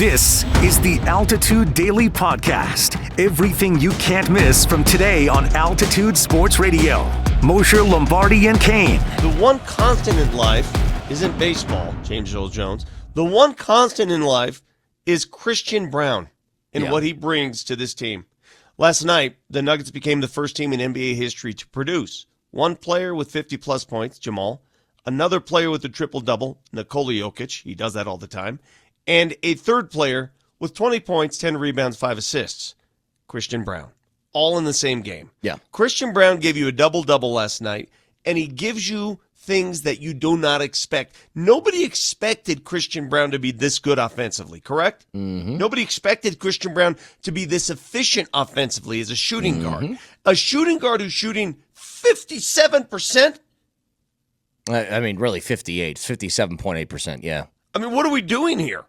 This is the Altitude Daily Podcast. Everything you can't miss from today on Altitude Sports Radio. Mosher, Lombardi, and Kane. The one constant in life isn't baseball, James Earl Jones. The one constant in life is Christian Braun and what he brings to this team. Last night, the Nuggets became the first team in NBA history to produce one player with 50-plus points, Jamal, another player with a triple-double, Nikola Jokic, he does that all the time, and a third player with 20 points, 10 rebounds, 5 assists, Christian Braun, all in the same game. Yeah. Christian Braun gave you a double-double last night, and he gives you things that you do not expect. Nobody expected Christian Braun to be this good offensively, correct? Mm-hmm. Nobody expected Christian Braun to be this efficient offensively as a shooting guard. A shooting guard who's shooting 57%? I mean, really 58, 57.8%, yeah. I mean, what are we doing here?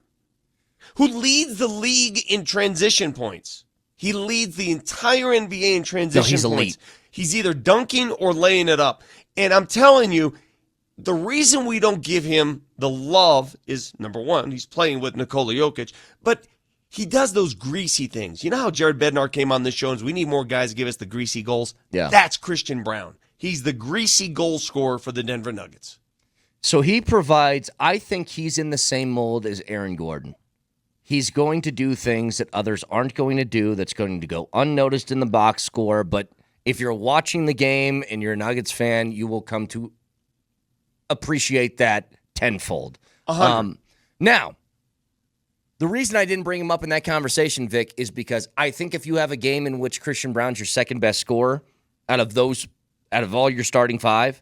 Who leads the league in transition points? He leads the entire NBA in transition he's points. elite. He's either dunking or laying it up. And I'm telling you, the reason we don't give him the love is, number one, he's playing with Nikola Jokic, but he does those greasy things. You know how Jared Bednar came on this show and said, we need more guys to give us the greasy goals? Yeah. That's Christian Braun. He's the greasy goal scorer for the Denver Nuggets. So he provides, I think he's in the same mold as Aaron Gordon. He's going to do things that others aren't going to do, that's going to go unnoticed in the box score, but if you're watching the game and you're a Nuggets fan, you will come to appreciate that tenfold. Now, the reason I didn't bring him up in that conversation, Vic, is because I think if you have a game in which Christian Braun's your second best scorer out of all your starting five,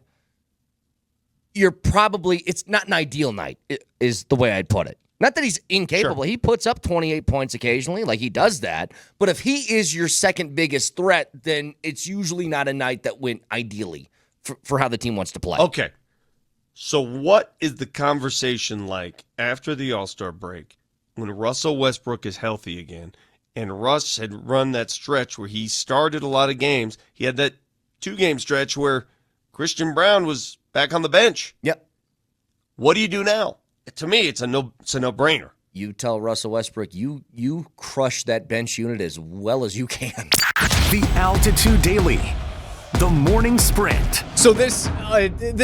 it's not an ideal night, is the way I'd put it. Not that he's incapable. Sure. He puts up 28 points occasionally, like he does that. But if he is your second biggest threat, then it's usually not a night that went ideally for how the team wants to play. Okay. So what is the conversation like after the All-Star break when Russell Westbrook is healthy again and Russ had run that stretch where he started a lot of games? He had that 2-game stretch where Christian Braun was back on the bench. Yep. What do you do now? To me, it's a no-brainer. You tell Russell Westbrook, you crush that bench unit as well as you can. The Altitude Daily, the morning sprint. So this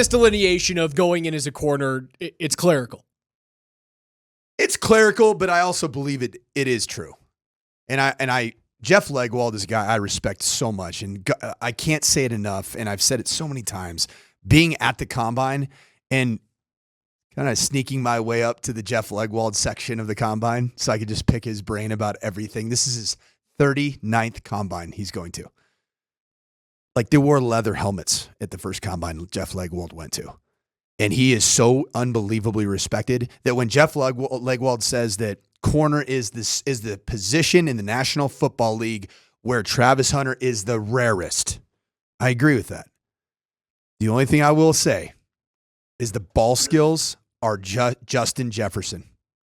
delineation of going in as a corner, it's clerical. It's clerical, but I also believe it is true. And I Jeff Legwold is a guy I respect so much, and I can't say it enough, and I've said it so many times. Being at the Combine and kind of sneaking my way up to the Jeff Legwold section of the Combine so I could just pick his brain about everything. This is his 39th Combine he's going to. Like, they wore leather helmets at the first Combine Jeff Legwold went to. And he is so unbelievably respected that when Jeff Legwold says that corner is the position in the National Football League where Travis Hunter is the rarest, I agree with that. The only thing I will say is the ball skills are Justin Jefferson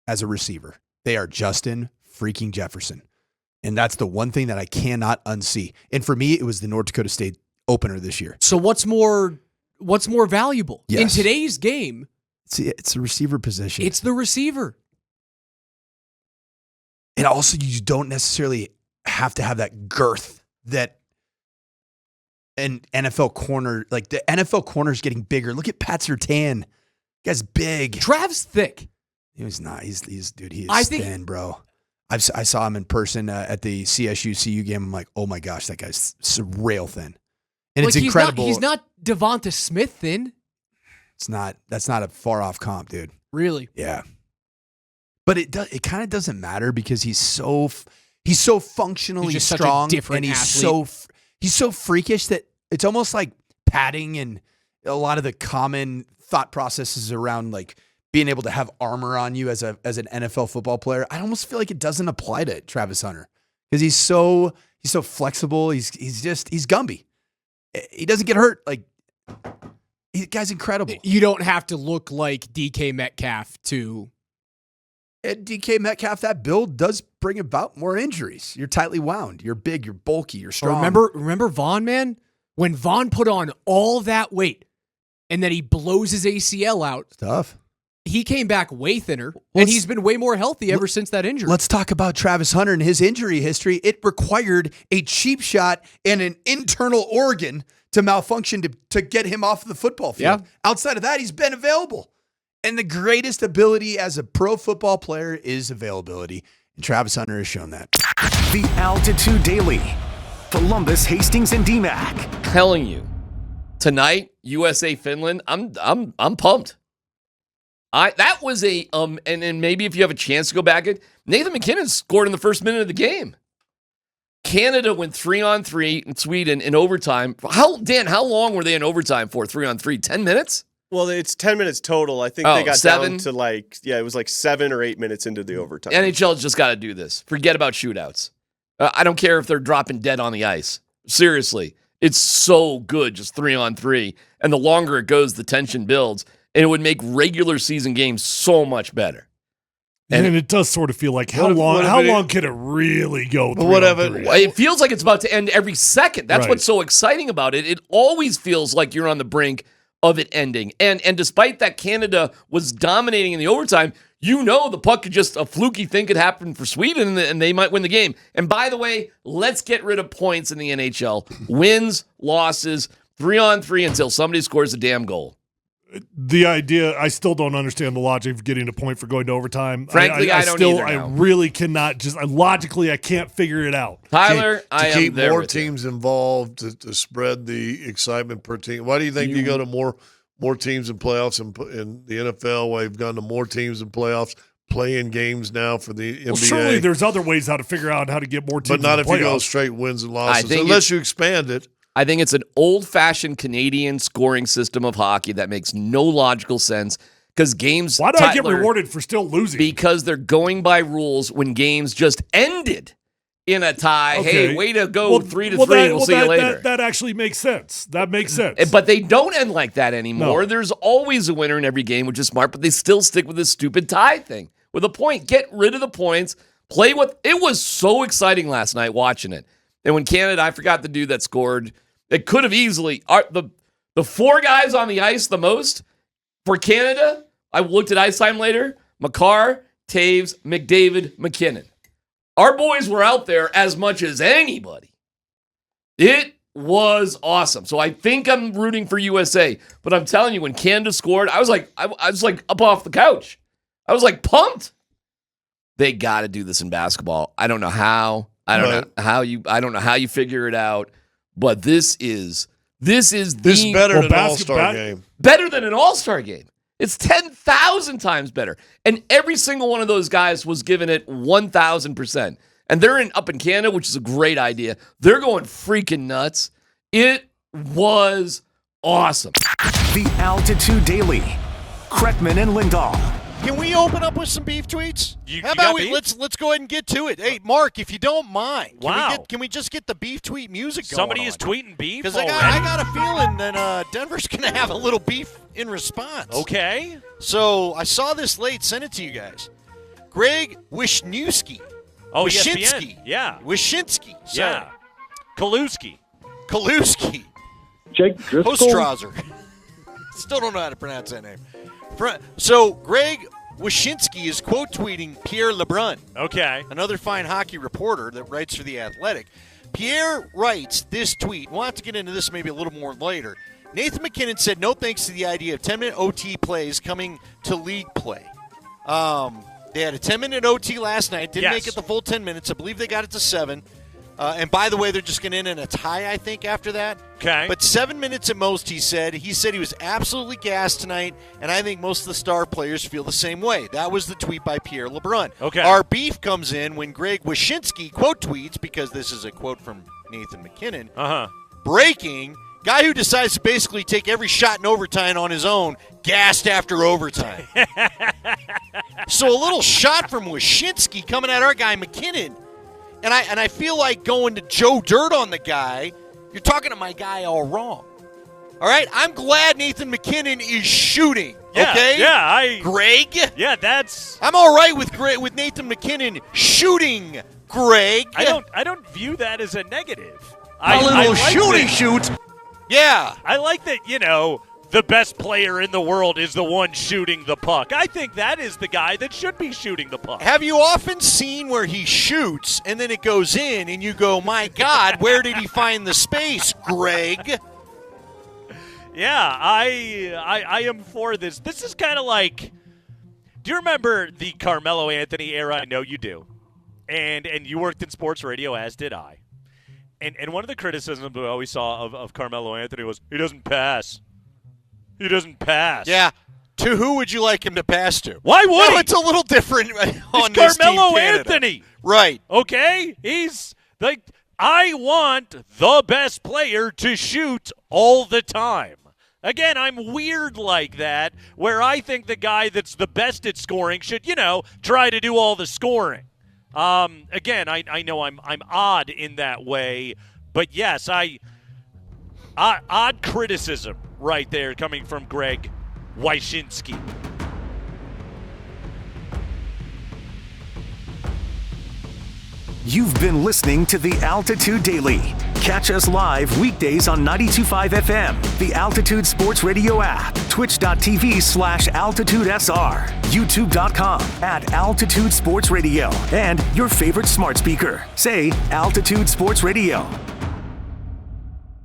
as a receiver. They are Justin freaking Jefferson. And that's the one thing that I cannot unsee. And for me, it was the North Dakota State opener this year. So what's more valuable? Yes. In today's game? It's a receiver position. It's the receiver. And also, you don't necessarily have to have that girth that an NFL corner, like the NFL corner is getting bigger. Look at Pat Surtain. Guy's big. Trav's thick. He's not. He's dude. He is thin, bro. I saw him in person at the CSU-CU game. I'm like, oh my gosh, that guy's rail thin, and it's incredible. He's not Devonta Smith thin. It's not. That's not a far off comp, dude. Really? Yeah. It kind of doesn't matter because he's so functionally strong, and he's so freakish that it's almost like padding and a lot of the common thought processes around like being able to have armor on you as an NFL football player. I almost feel like it doesn't apply to Travis Hunter because he's so flexible. He's Gumby. He doesn't get hurt. Like, the guy's incredible. You don't have to look like DK Metcalf to. At DK Metcalf, that build does bring about more injuries. You're tightly wound. You're big. You're bulky. You're strong. Remember Vaughn, man? When Vaughn put on all that weight and then he blows his ACL out. It's tough. he came back way thinner, and he's been way more healthy ever since that injury. Let's talk about Travis Hunter and his injury history. It required a cheap shot and an internal organ to malfunction to get him off the football field. Yeah. Outside of that, he's been available. And the greatest ability as a pro football player is availability. And Travis Hunter has shown that. The Altitude Daily. Columbus, Hastings, and DMAC. Telling you, tonight, USA Finland, I'm pumped. That was and maybe if you have a chance to go back, Nathan MacKinnon scored in the first minute of the game. Canada went 3-on-3 in Sweden in overtime. How long were they in overtime for? 3-on-3, 10 minutes? Well, it's 10 minutes total. I think they got 7? down to it was like 7 or 8 minutes into the overtime. NHL's just got to do this. Forget about shootouts. I don't care if they're dropping dead on the ice. Seriously, it's so good, just 3-on-3. And the longer it goes, the tension builds. And it would make regular season games so much better. And it does sort of feel like how long can it really go? It feels like it's about to end every second. That's Right. what's so exciting about it. It always feels like you're on the brink of it ending. And despite that Canada was dominating in the overtime, the puck could just, a fluky thing could happen for Sweden and they might win the game. And by the way, let's get rid of points in the NHL. Wins, losses, 3-on-3 until somebody scores a damn goal. The idea, I still don't understand the logic of getting a point for going to overtime. Frankly, I don't either now. I really cannot logically, I can't figure it out. Tyler, I am keep there more with you. teams involved to spread the excitement per team. Why do you think you go to more teams in playoffs in the NFL? Why you've gone to more teams in playoffs, playing games now for the NBA? Well, surely there's other ways how to figure out how to get more teams. But not in if you go playoffs. straight wins and losses, think unless you expand it. I think it's an old-fashioned Canadian scoring system of hockey that makes no logical sense because games... Why do I get rewarded for still losing? Because they're going by rules when games just ended in a tie. Okay. Hey, way to go 3-3, we'll see you later. That actually makes sense. That makes sense. But they don't end like that anymore. No. There's always a winner in every game, which is smart, but they still stick with this stupid tie thing. With a point, get rid of the points, play with... It was so exciting last night watching it. And when Canada, I forgot the dude that scored... It could have easily the 4 guys on the ice the most for Canada. I looked at ice time later. Makar, Taves, McDavid, MacKinnon. Our boys were out there as much as anybody. It was awesome. So I think I'm rooting for USA. But I'm telling you, when Canada scored, I was like up off the couch. I was like pumped. They got to do this in basketball. I don't know how. I don't know how you figure it out. But this is better than an All-Star game. Better than an All-Star game. It's 10,000 times better. And every single one of those guys was given it 1,000%. And they're up in Canada, which is a great idea. They're going freaking nuts. It was awesome. The Altitude Daily. Kretman and Lindahl. Can we open up with some beef tweets? How about let's go ahead and get to it. Hey, Mark, if you don't mind, can we just get the beef tweet music going? Somebody is tweeting beef. Because I got a feeling that Denver's going to have a little beef in response. Okay. So I saw this late. Sent it to you guys. Greg Wisniewski. Oh, Wyshynski. ESPN. Yeah. Wyshynski. Sorry. Yeah. Kaluski. Jake Driscoll. Ostrauser. Still don't know how to pronounce that name. So Greg Wyshynski is quote tweeting Pierre LeBrun. Okay. Another fine hockey reporter that writes for The Athletic. Pierre writes this tweet. We'll have to get into this maybe a little more later. Nathan MacKinnon said no thanks to the idea of 10-minute OT plays coming to league play. They had a 10-minute OT last night. Didn't make it the full 10 minutes. I believe they got it to 7. And by the way, they're just going to end in a tie, I think, after that. Okay. But 7 minutes at most, he said. He said he was absolutely gassed tonight, and I think most of the star players feel the same way. That was the tweet by Pierre LeBrun. Okay. Our beef comes in when Greg Wyshynski quote tweets, because this is a quote from Nathan MacKinnon. Breaking, guy who decides to basically take every shot in overtime on his own, gassed after overtime. So a little shot from Wyshynski coming at our guy MacKinnon. And I feel like going to Joe Dirt on the guy. You're talking to my guy all wrong. All right? I'm glad Nathan MacKinnon is shooting. Yeah, okay? Yeah, Greg? Yeah, that's... I'm all right with Nathan MacKinnon shooting, Greg. I don't view that as a negative. A little shooty shoot. Yeah. I like that, the best player in the world is the one shooting the puck. I think that is the guy that should be shooting the puck. Have you often seen where he shoots and then it goes in and you go, my God, where did he find the space, Greg? Yeah, I am for this. This is kind of like, do you remember the Carmelo Anthony era? I know you do. And you worked in sports radio, as did I. And one of the criticisms we always saw of Carmelo Anthony was, he doesn't pass. He doesn't pass. Yeah. To who would you like him to pass to? Why would he? It's a little different on It's this Carmelo Team Canada. Anthony. Right. Okay? He's like, I want the best player to shoot all the time. Again, I'm weird like that, where I think the guy that's the best at scoring should, try to do all the scoring. Again, I know I'm odd in that way, but yes, odd criticism right there coming from Greg Wyshynski. You've been listening to the Altitude Daily. Catch us live weekdays on 92.5 FM, the Altitude Sports Radio app, twitch.tv/AltitudeSR, youtube.com @Altitude Sports Radio, and your favorite smart speaker. Say Altitude Sports Radio.